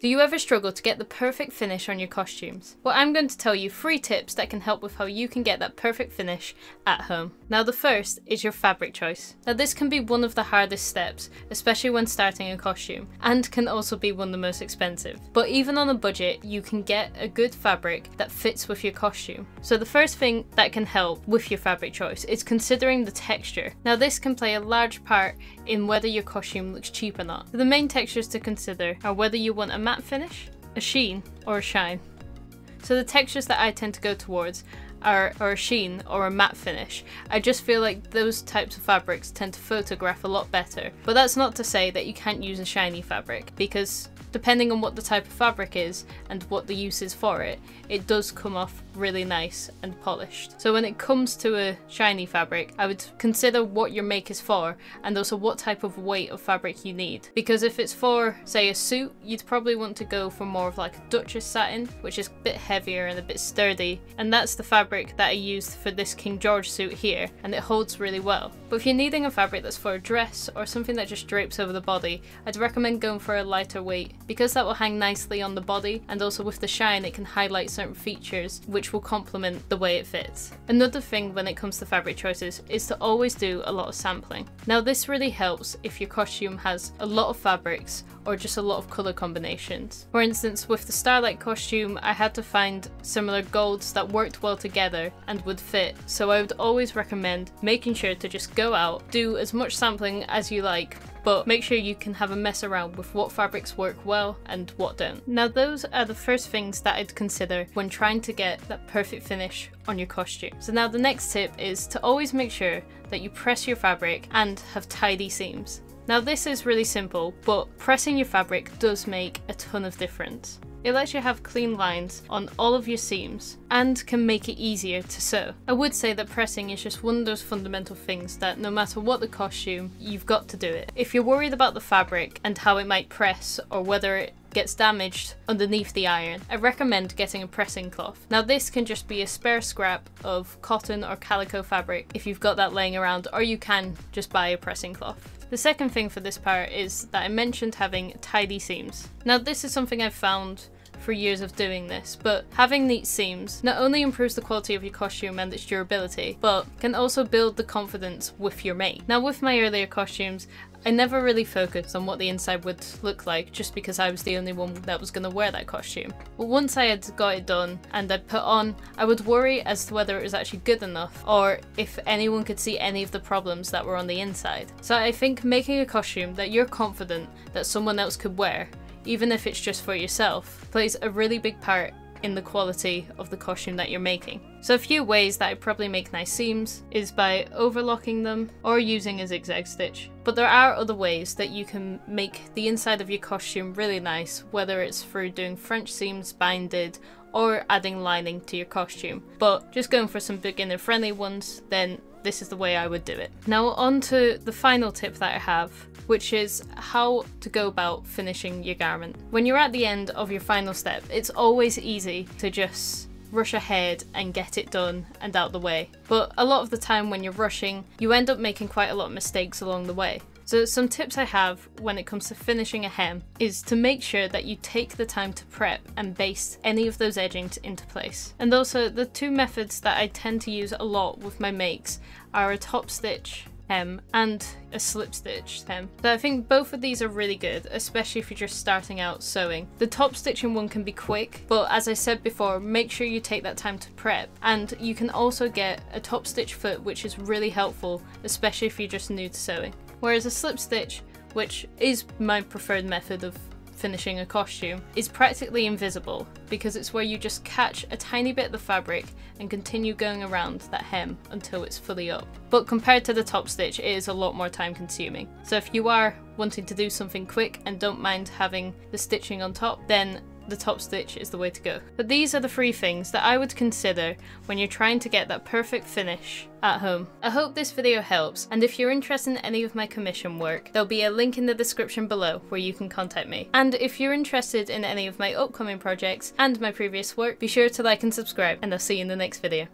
Do you ever struggle to get the perfect finish on your costumes? Well, I'm going to tell you 3 tips that can help with how you can get that perfect finish at home. Now the first is your fabric choice. Now this can be one of the hardest steps, especially when starting a costume, and can also be one of the most expensive. But even on a budget, you can get a good fabric that fits with your costume. So the first thing that can help with your fabric choice is considering the texture. Now this can play a large part in whether your costume looks cheap or not. So the main textures to consider are whether you want a matte finish, a sheen, or a shine. So the textures that I tend to go towards are a sheen or a matte finish. I just feel like those types of fabrics tend to photograph a lot better. But that's not to say that you can't use a shiny fabric, because depending on what the type of fabric is and what the use is for it, it does come off really nice and polished. So when it comes to a shiny fabric, I would consider what your make is for and also what type of weight of fabric you need. Because if it's for, say, a suit, you'd probably want to go for more of like a Duchess satin, which is a bit heavier and a bit sturdy. And that's the fabric that I used for this King George suit here, and it holds really well. But if you're needing a fabric that's for a dress or something that just drapes over the body, I'd recommend going for a lighter weight, because that will hang nicely on the body, and also with the shine it can highlight certain features which will complement the way it fits. Another thing when it comes to fabric choices is to always do a lot of sampling. Now this really helps if your costume has a lot of fabrics or just a lot of colour combinations. For instance, with the Starlight costume, I had to find similar golds that worked well together and would fit, so I would always recommend making sure to just go out, do as much sampling as you like, but make sure you can have a mess around with what fabrics work well and what don't. Now those are the first things that I'd consider when trying to get that perfect finish on your costume. So now the next tip is to always make sure that you press your fabric and have tidy seams. Now this is really simple, but pressing your fabric does make a ton of difference. It lets you have clean lines on all of your seams and can make it easier to sew. I would say that pressing is just one of those fundamental things that no matter what the costume, you've got to do it. If you're worried about the fabric and how it might press or whether it gets damaged underneath the iron, I recommend getting a pressing cloth. Now this can just be a spare scrap of cotton or calico fabric if you've got that laying around, or you can just buy a pressing cloth. The second thing for this part is that I mentioned having tidy seams. Now this is something I've found for years of doing this, but having neat seams not only improves the quality of your costume and its durability, but can also build the confidence with your make. Now with my earlier costumes, I never really focused on what the inside would look like just because I was the only one that was going to wear that costume. But once I had got it done and I'd put on, I would worry as to whether it was actually good enough or if anyone could see any of the problems that were on the inside. So I think making a costume that you're confident that someone else could wear, even if it's just for yourself, plays a really big part in the quality of the costume that you're making. So a few ways that I probably make nice seams is by overlocking them or using a zigzag stitch. But there are other ways that you can make the inside of your costume really nice, whether it's through doing French seams, binded, or adding lining to your costume. But just going for some beginner friendly ones, then this is the way I would do it. Now on to the final tip that I have, which is how to go about finishing your garment. When you're at the end of your final step, it's always easy to just rush ahead and get it done and out the way. But a lot of the time when you're rushing, you end up making quite a lot of mistakes along the way. So some tips I have when it comes to finishing a hem is to make sure that you take the time to prep and baste any of those edgings into place. And also the two methods that I tend to use a lot with my makes are a top stitch hem and a slip stitch hem. So I think both of these are really good, especially if you're just starting out sewing. The top stitching one can be quick, but as I said before, make sure you take that time to prep. And you can also get a top stitch foot, which is really helpful, especially if you're just new to sewing. Whereas a slip stitch, which is my preferred method of finishing a costume, is practically invisible because it's where you just catch a tiny bit of the fabric and continue going around that hem until it's fully up. But compared to the top stitch, it is a lot more time consuming. So if you are wanting to do something quick and don't mind having the stitching on top, then the top stitch is the way to go. But these are the 3 things that I would consider when you're trying to get that perfect finish at home. I hope this video helps, and if you're interested in any of my commission work, there'll be a link in the description below where you can contact me. And if you're interested in any of my upcoming projects and my previous work, be sure to like and subscribe, and I'll see you in the next video.